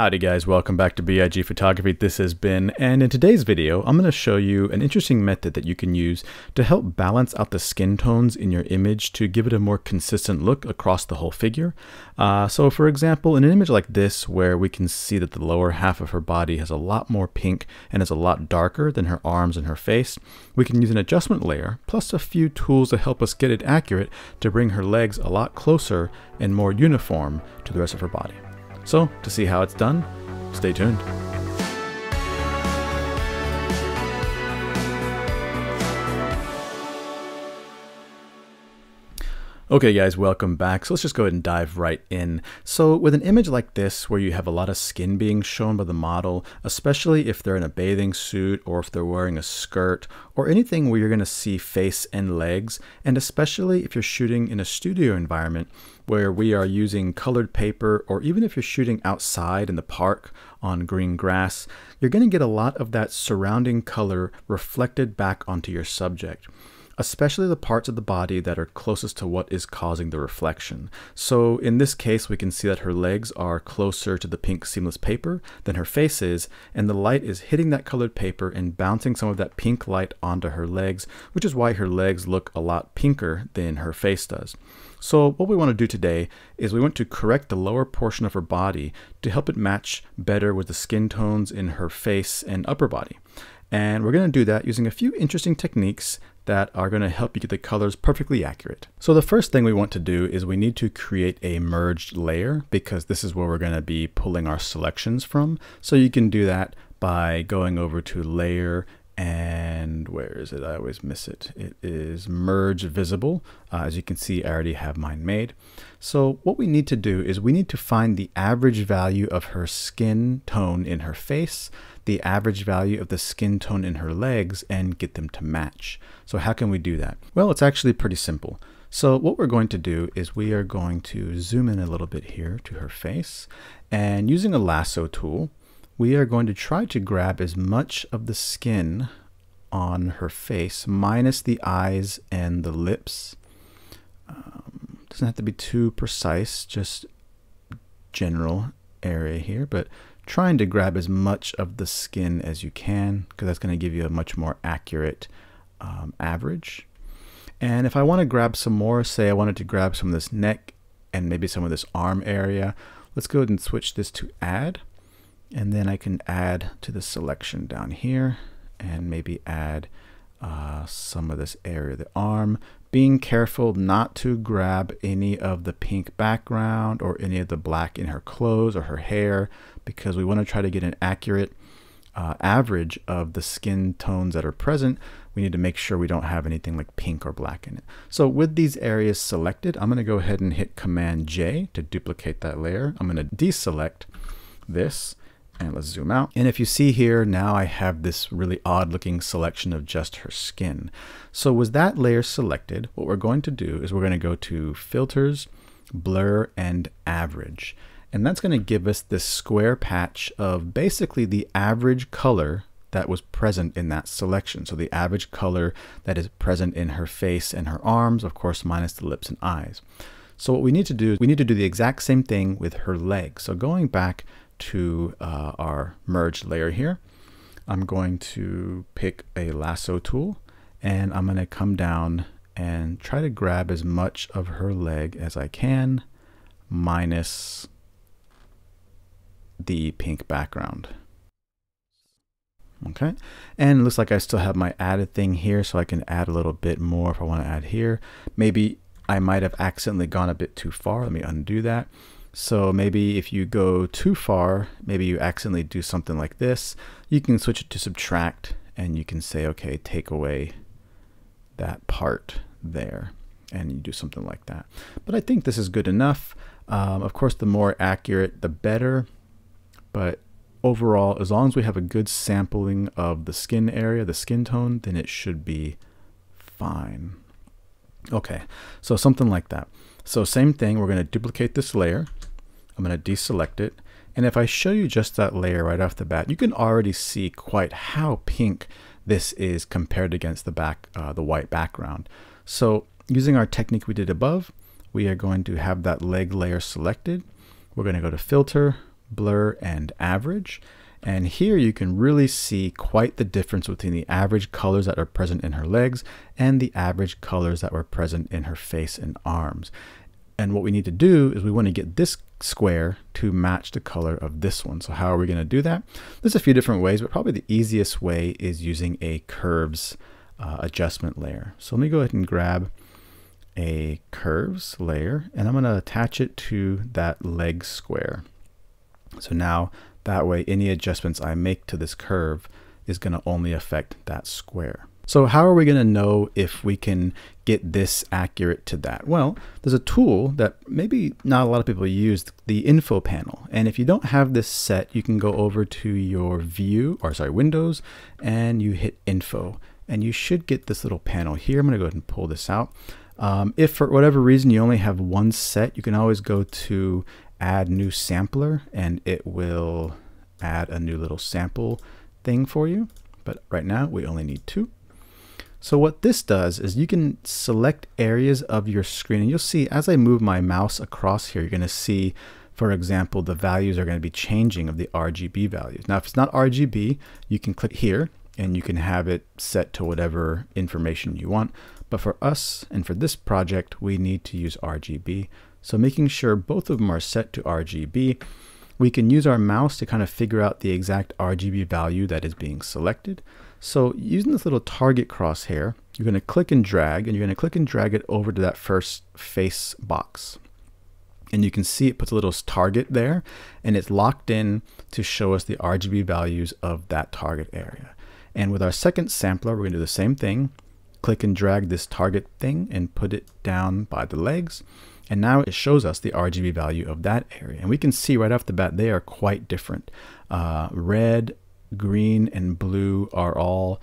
Howdy guys, welcome back to BIG Photography. This has been, and in today's video, I'm going to show you an interesting method that you can use to help balance out the skin tones in your image to give it a more consistent look across the whole figure. So for example, in an image like this, where we can see that the lower half of her body has a lot more pink and is a lot darker than her arms and her face, we can use an adjustment layer plus a few tools to help us get it accurate to bring her legs a lot closer and more uniform to the rest of her body. So, to see how it's done, stay tuned. Okay guys, welcome back. So let's just go ahead and dive right in. So with an image like this, where you have a lot of skin being shown by the model, especially if they're in a bathing suit or if they're wearing a skirt or anything where you're going to see face and legs, and especially if you're shooting in a studio environment where we are using colored paper, or even if you're shooting outside in the park on green grass, you're going to get a lot of that surrounding color reflected back onto your subject, especially the parts of the body that are closest to what is causing the reflection. So in this case, we can see that her legs are closer to the pink seamless paper than her face is, and the light is hitting that colored paper and bouncing some of that pink light onto her legs, which is why her legs look a lot pinker than her face does. So what we want to do today is we want to correct the lower portion of her body to help it match better with the skin tones in her face and upper body. And we're going to do that using a few interesting techniques that are going to help you get the colors perfectly accurate. So the first thing we want to do is we need to create a merged layer, because this is where we're going to be pulling our selections from. So you can do that by going over to Layer, and where is it? I always miss it. It is Merge Visible. As you can see, I already have mine made. So what we need to do is we need to find the average value of her skin tone in her face, the average value of the skin tone in her legs, and get them to match. So how can we do that? Well, it's actually pretty simple. So what we're going to do is we are going to zoom in a little bit here to her face, and using a lasso tool, we are going to try to grab as much of the skin on her face, minus the eyes and the lips. Doesn't have to be too precise, just general area here, but trying to grab as much of the skin as you can, because that's going to give you a much more accurate average. And if I want to grab some more, say I wanted to grab some of this neck and maybe some of this arm area, let's go ahead and switch this to Add. And then I can add to the selection down here and maybe add some of this area of the arm, being careful not to grab any of the pink background or any of the black in her clothes or her hair, because we want to try to get an accurate average of the skin tones that are present. We need to make sure we don't have anything like pink or black in it. So with these areas selected, I'm going to go ahead and hit Command J to duplicate that layer. I'm going to deselect this. And let's zoom out. And if you see here, now I have this really odd looking selection of just her skin. So with that layer selected, what we're going to do is we're going to go to Filters, Blur, and Average. And that's going to give us this square patch of basically the average color that was present in that selection. So the average color that is present in her face and her arms, of course, minus the lips and eyes. So what we need to do is we need to do the exact same thing with her legs. So going back to our merged layer here, I'm going to pick a lasso tool, and I'm going to come down and try to grab as much of her leg as I can, minus the pink background. Okay, and it looks like I still have my added thing here, so I can add a little bit more if I want to add here. Maybe I might have accidentally gone a bit too far. Let me undo that. So maybe if you go too far, maybe you accidentally do something like this, you can switch it to subtract, and you can say, okay, take away that part there, and you do something like that. But I think this is good enough. Of course, the more accurate, the better. But overall, as long as we have a good sampling of the skin area, the skin tone, then it should be fine. Okay, so something like that. So same thing, we're going to duplicate this layer. I'm going to deselect it. And if I show you just that layer right off the bat, you can already see quite how pink this is compared against the white background. So using our technique we did above, we are going to have that leg layer selected. We're going to go to Filter, blur, and average. And here you can really see quite the difference between the average colors that are present in her legs and the average colors that were present in her face and arms. And what we need to do is we want to get this square to match the color of this one. So how are we going to do that? There's a few different ways, but probably the easiest way is using a curves adjustment layer. So let me go ahead and grab a curves layer, and I'm going to attach it to that leg square. So now that way any adjustments I make to this curve is going to only affect that square. So how are we going to know if we can get this accurate to that? Well, there's a tool that maybe not a lot of people use, the info panel. And if you don't have this set, you can go over to your Windows, and you hit info, and you should get this little panel here. I'm going to go ahead and pull this out. If for whatever reason you only have one set, you can always go to add new sampler, and it will add a new little sample thing for you. But right now we only need two. So what this does is you can select areas of your screen, and you'll see as I move my mouse across here, you're going to see, for example, the values are going to be changing of the RGB values. Now, if it's not RGB, you can click here and you can have it set to whatever information you want. But for us and for this project, we need to use RGB. So making sure both of them are set to RGB, we can use our mouse to kind of figure out the exact RGB value that is being selected. So using this little target crosshair, you're going to click and drag, and you're going to click and drag it over to that first face box. And you can see it puts a little target there, and it's locked in to show us the RGB values of that target area. And with our second sampler, we're going to do the same thing. Click and drag this target thing and put it down by the legs. And now it shows us the RGB value of that area. And we can see right off the bat, they are quite different. Red, green, and blue are all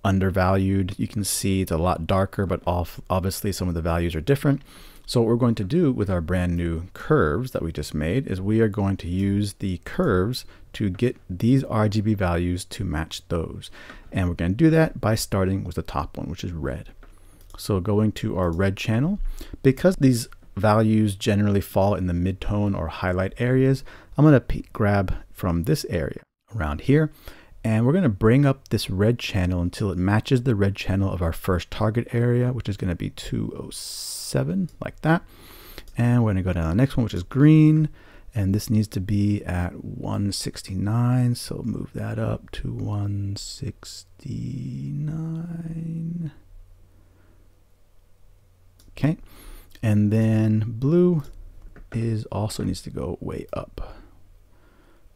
undervalued. You can see it's a lot darker, but obviously some of the values are different. So what we're going to do with our brand new curves that we just made is we are going to use the curves to get these RGB values to match those. And we're going to do that by starting with the top one, which is red. So going to our red channel, because these values generally fall in the mid-tone or highlight areas, I'm going to grab from this area around here, and we're going to bring up this red channel until it matches the red channel of our first target area, which is going to be 207, like that. And we're going to go down to the next one, which is green, and this needs to be at 169, so move that up to 169. Okay, and then blue is also needs to go way up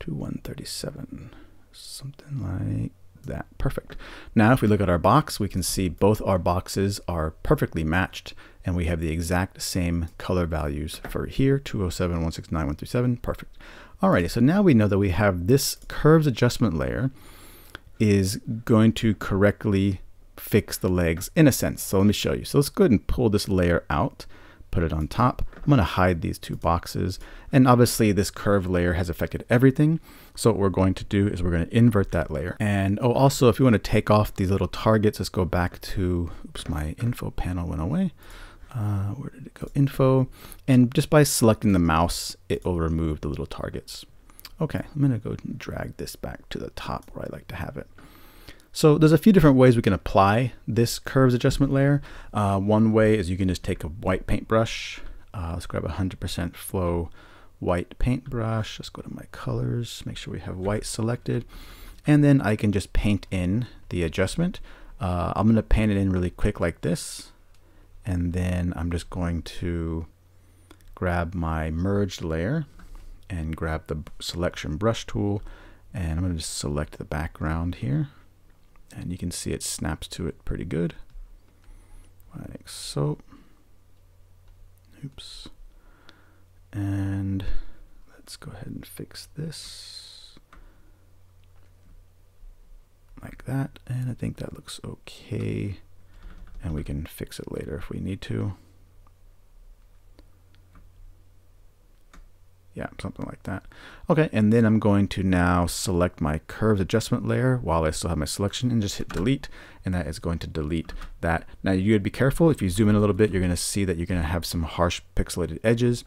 to 137, something like that. Perfect. Now if we look at our box, we can see both our boxes are perfectly matched, and we have the exact same color values for here, 207, 169, 137. Perfect. Alrighty, so now we know that we have this curves adjustment layer is going to correctly fix the legs in a sense. So let me show you. So let's go ahead and pull this layer out, put it on top. I'm going to hide these two boxes, and obviously this curve layer has affected everything. So what we're going to do is we're going to invert that layer. And also if you want to take off these little targets, let's go back to, oops, my info panel went away. Where did it go? Info. And just by selecting the mouse, it will remove the little targets. Okay, I'm going to go and drag this back to the top where I like to have it. So there's a few different ways we can apply this curves adjustment layer. One way is you can just take a white paintbrush. Let's grab a 100% flow white paintbrush. Let's go to my colors, make sure we have white selected. And then I can just paint in the adjustment. I'm going to paint it in really quick like this. And then I'm just going to grab my merged layer and grab the selection brush tool. And I'm going to just select the background here. And you can see it snaps to it pretty good, like so. Oops. And let's go ahead and fix this like that. And I think that looks okay. And we can fix it later if we need to. Yeah, something like that. Okay, and then I'm going to now select my curves adjustment layer while I still have my selection and just hit delete, and that is going to delete that. Now you gotta be careful. If you zoom in a little bit, you're gonna see that you're gonna have some harsh pixelated edges.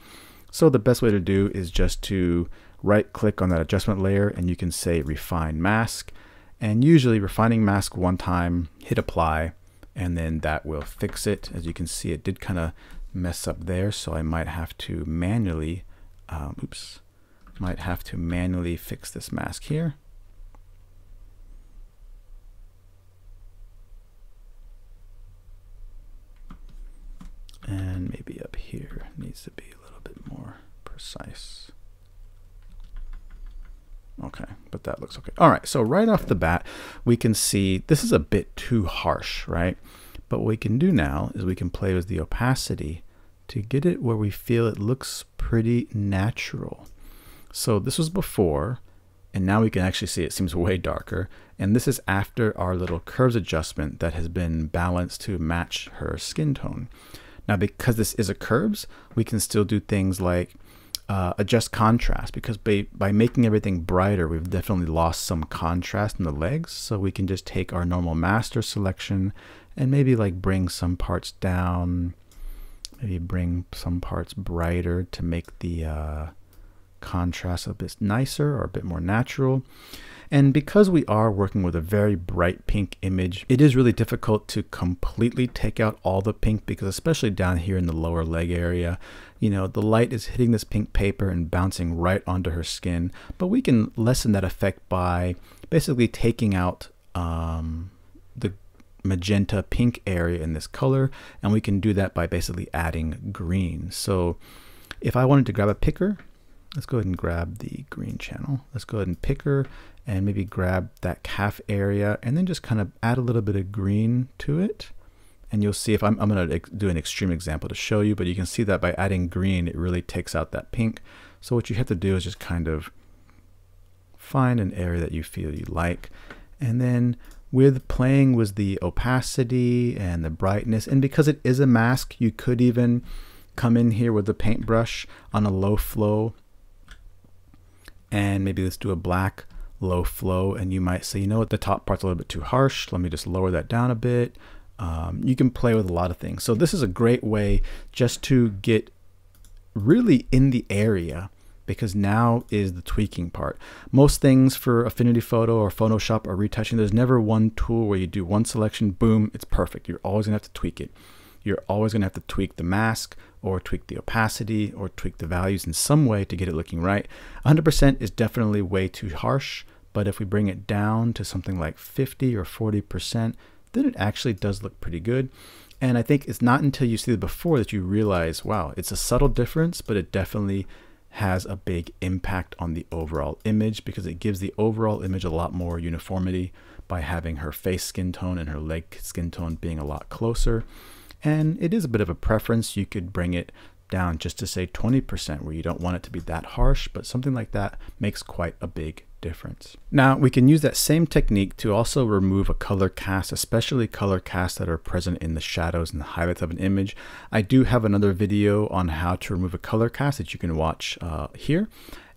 So the best way to do is just to right click on that adjustment layer and you can say refine mask. And usually refining mask one time, hit apply, and then that will fix it. As you can see, it did kind of mess up there, so I might have to manually, fix this mask here. And maybe up here needs to be a little bit more precise. Okay, but that looks okay. All right, so right off the bat, we can see this is a bit too harsh, right? But what we can do now is we can play with the opacity to get it where we feel it looks pretty natural. So this was before, and now we can actually see it seems way darker. And this is after our little curves adjustment that has been balanced to match her skin tone. Now, because this is a curves, we can still do things like adjust contrast, because by making everything brighter, we've definitely lost some contrast in the legs. So we can just take our normal master selection and maybe like bring some parts down, maybe bring some parts brighter to make the contrast a bit nicer or a bit more natural. And because we are working with a very bright pink image, it is really difficult to completely take out all the pink, because especially down here in the lower leg area, you know, the light is hitting this pink paper and bouncing right onto her skin. But we can lessen that effect by basically taking out the magenta pink area in this color, and we can do that by basically adding green. So if I wanted to grab a picker, let's go ahead and grab the green channel. Let's go ahead and pick her and maybe grab that calf area and then just kind of add a little bit of green to it. And you'll see, if I'm going to do an extreme example to show you, but you can see that by adding green, it really takes out that pink. So what you have to do is just kind of find an area that you feel you like. And then with playing with the opacity and the brightness, and because it is a mask, you could even come in here with the paintbrush on a low flow, and maybe let's do a black low flow, and you might say, you know what, the top part's a little bit too harsh, let me just lower that down a bit. You can play with a lot of things. So this is a great way just to get really in the area, because now is the tweaking part. Most things for Affinity Photo or Photoshop or retouching, there's never one tool where you do one selection, boom, it's perfect. You're always gonna have to tweak it. You're always gonna have to tweak the mask or tweak the opacity or tweak the values in some way to get it looking right. 100% is definitely way too harsh, but if we bring it down to something like 50 or 40%, then it actually does look pretty good. And I think it's not until you see the before that you realize, wow, it's a subtle difference, but it definitely has a big impact on the overall image, because it gives the overall image a lot more uniformity by having her face skin tone and her leg skin tone being a lot closer. And it is a bit of a preference. You could bring it down just to say 20% where you don't want it to be that harsh, but something like that makes quite a big difference. Now we can use that same technique to also remove a color cast, especially color casts that are present in the shadows and the highlights of an image. I do have another video on how to remove a color cast that you can watch here.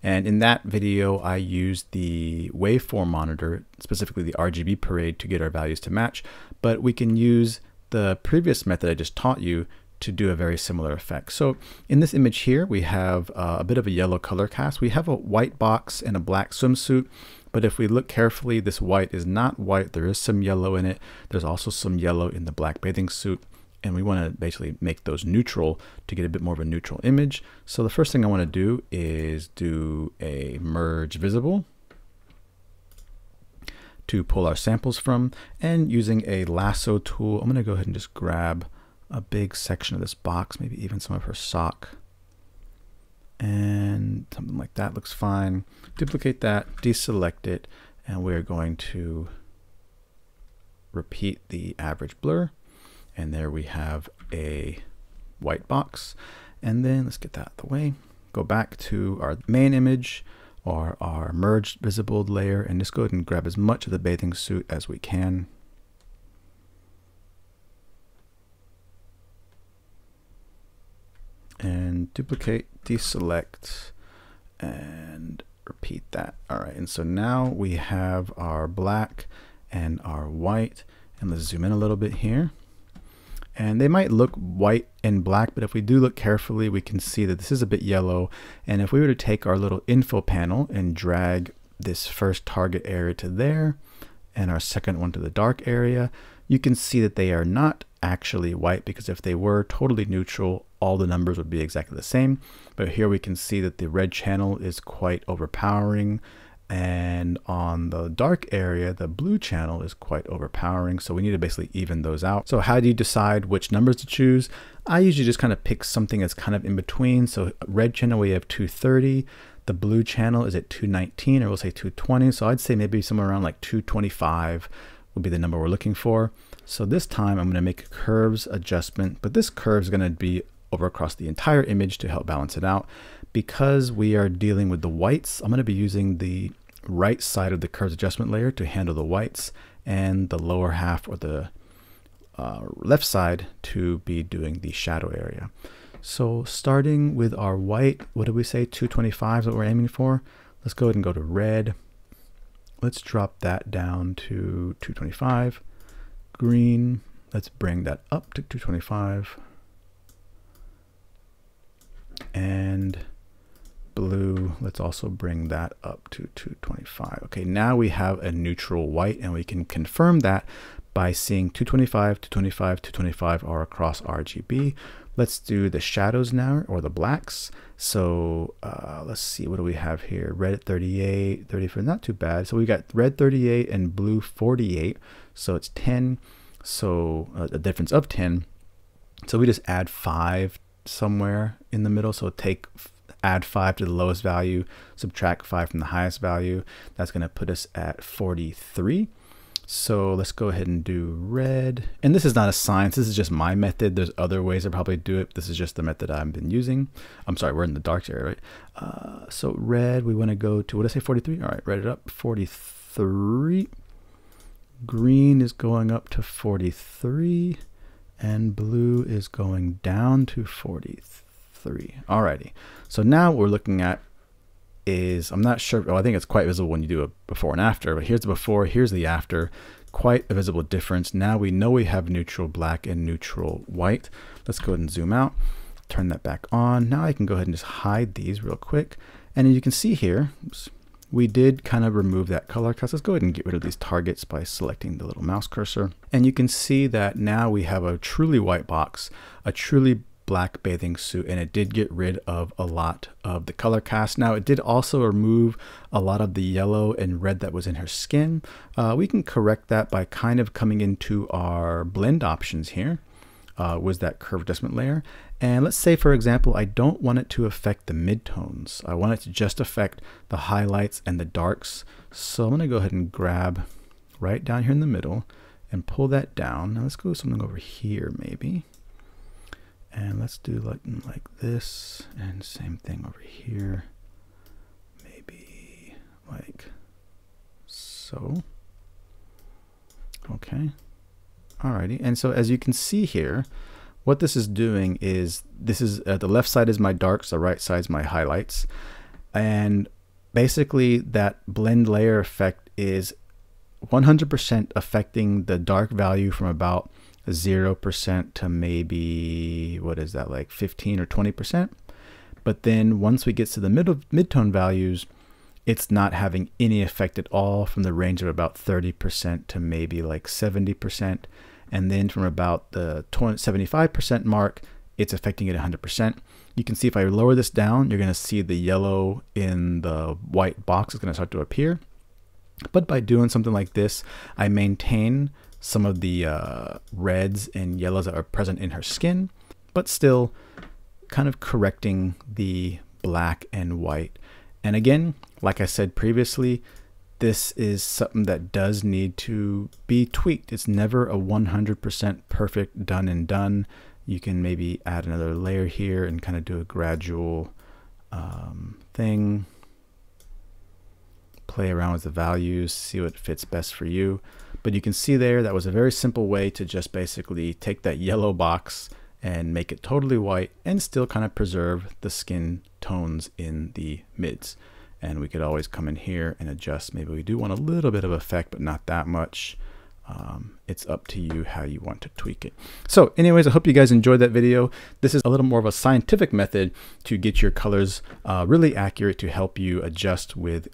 And in that video, I used the waveform monitor, specifically the RGB parade, to get our values to match. But we can use the previous method I just taught you to do a very similar effect. So in this image here, we have a bit of a yellow color cast. We have a white box and a black swimsuit, but if we look carefully, this white is not white. There is some yellow in it. There's also some yellow in the black bathing suit, and we want to basically make those neutral to get a bit more of a neutral image. So the first thing I want to do is do a merge visible to pull our samples from, and using a lasso tool, I'm going to go ahead and just grab a big section of this box, maybe even some of her sock, and something like that looks fine. Duplicate that, deselect it, and we're going to repeat the average blur, and there we have a white box. And then let's get that out of the way, go back to our main image or our merged visible layer, and just go ahead and grab as much of the bathing suit as we can. And duplicate, deselect, and repeat that. All right, and so now we have our black and our white, and let's zoom in a little bit here. And they might look white and black, but if we do look carefully, we can see that this is a bit yellow. And if we were to take our little info panel and drag this first target area to there and our second one to the dark area, you can see that they are not actually white, because if they were totally neutral, all the numbers would be exactly the same. But here we can see that the red channel is quite overpowering, and on the dark area, the blue channel is quite overpowering. So we need to basically even those out. So how do you decide which numbers to choose? I usually just kind of pick something that's kind of in between. So red channel, we have 230. The blue channel is at 219, or we'll say 220. So I'd say maybe somewhere around like 225 would be the number we're looking for. So this time I'm going to make a curves adjustment, but this curve is going to be over across the entire image to help balance it out. Because we are dealing with the whites, I'm going to be using the right side of the curves adjustment layer to handle the whites, and the lower half, or the left side, to be doing the shadow area. So starting with our white, what did we say? 225 is what we're aiming for. Let's go ahead and go to red. Let's drop that down to 225. Green, let's bring that up to 225. And blue, let's also bring that up to 225. Okay, now we have a neutral white, and we can confirm that by seeing 225, 225, 225 are across RGB. Let's do the shadows now, or the blacks. So let's see, what do we have here? Red at 38, 34, not too bad. So we got red 38 and blue 48. So it's 10, so a difference of 10. So we just add 5 somewhere in the middle. So add 5 to the lowest value, subtract 5 from the highest value. That's going to put us at 43. So let's go ahead and do red. And this is not a science, this is just my method. There's other ways to probably do it. This is just the method I've been using. I'm sorry, we're in the dark area, right? So red, we want to go to, what did I say, 43? All right, write it up, 43. Green is going up to 43. And blue is going down to 43. Alrighty. So now what we're looking at is, I'm not sure, well, I think it's quite visible when you do a before and after, but here's the before, here's the after. Quite a visible difference. Now we know we have neutral black and neutral white. Let's go ahead and zoom out, turn that back on. Now I can go ahead and just hide these real quick. And you can see here, oops, we did kind of remove that color cast. Let's go ahead and get rid of these targets by selecting the little mouse cursor. And you can see that now we have a truly white box, a truly black bathing suit, and it did get rid of a lot of the color cast. Now it did also remove a lot of the yellow and red that was in her skin. We can correct that by kind of coming into our blend options here, was that curve adjustment layer. And let's say, for example, I don't want it to affect the midtones. I want it to just affect the highlights and the darks. So I'm going to go ahead and grab right down here in the middle and pull that down. Now let's go something over here maybe. And let's do like this, and same thing over here. Maybe like so. Okay. Alrighty. And so as you can see here, what this is doing is, this is the left side is my darks, the right side is my highlights. And basically that blend layer effect is 100% affecting the dark value from about 0% to maybe, what is that, like 15 or 20%. But then once we get to the midtone values, it's not having any effect at all, from the range of about 30% to maybe like 70%. And then from about the 75% mark, it's affecting it 100%. You can see if I lower this down, you're going to see the yellow in the white box is going to start to appear. But by doing something like this, I maintain some of the reds and yellows that are present in her skin, but still kind of correcting the black and white. And again, like I said previously, this is something that does need to be tweaked. It's never a 100% perfect done and done. You can maybe add another layer here and kind of do a gradual thing. Play around with the values, see what fits best for you. But you can see there, that was a very simple way to just basically take that yellow box and make it totally white and still kind of preserve the skin tones in the mids. And we could always come in here and adjust. Maybe we do want a little bit of effect, but not that much. it's up to you how you want to tweak it. So anyways, I hope you guys enjoyed that video. This is a little more of a scientific method to get your colors really accurate, to help you adjust with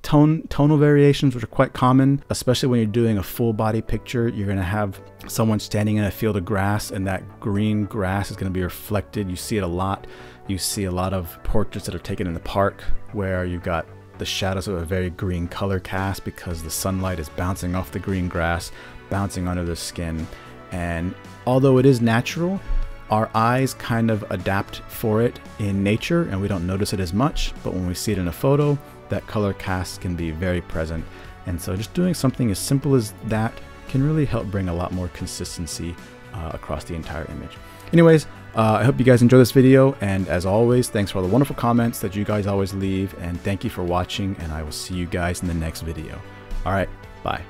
tonal variations, which are quite common, especially when you're doing a full body picture. You're going to have someone standing in a field of grass, and that green grass is going to be reflected. You see it a lot. You see a lot of portraits that are taken in the park where you've got the shadows of a very green color cast because the sunlight is bouncing off the green grass, bouncing under the skin. And although it is natural, our eyes kind of adapt for it in nature and we don't notice it as much, but when we see it in a photo, that color cast can be very present. And so just doing something as simple as that can really help bring a lot more consistency across the entire image. Anyways, I hope you guys enjoy this video, and as always, thanks for all the wonderful comments that you guys always leave, and thank you for watching, and I will see you guys in the next video. All right, bye.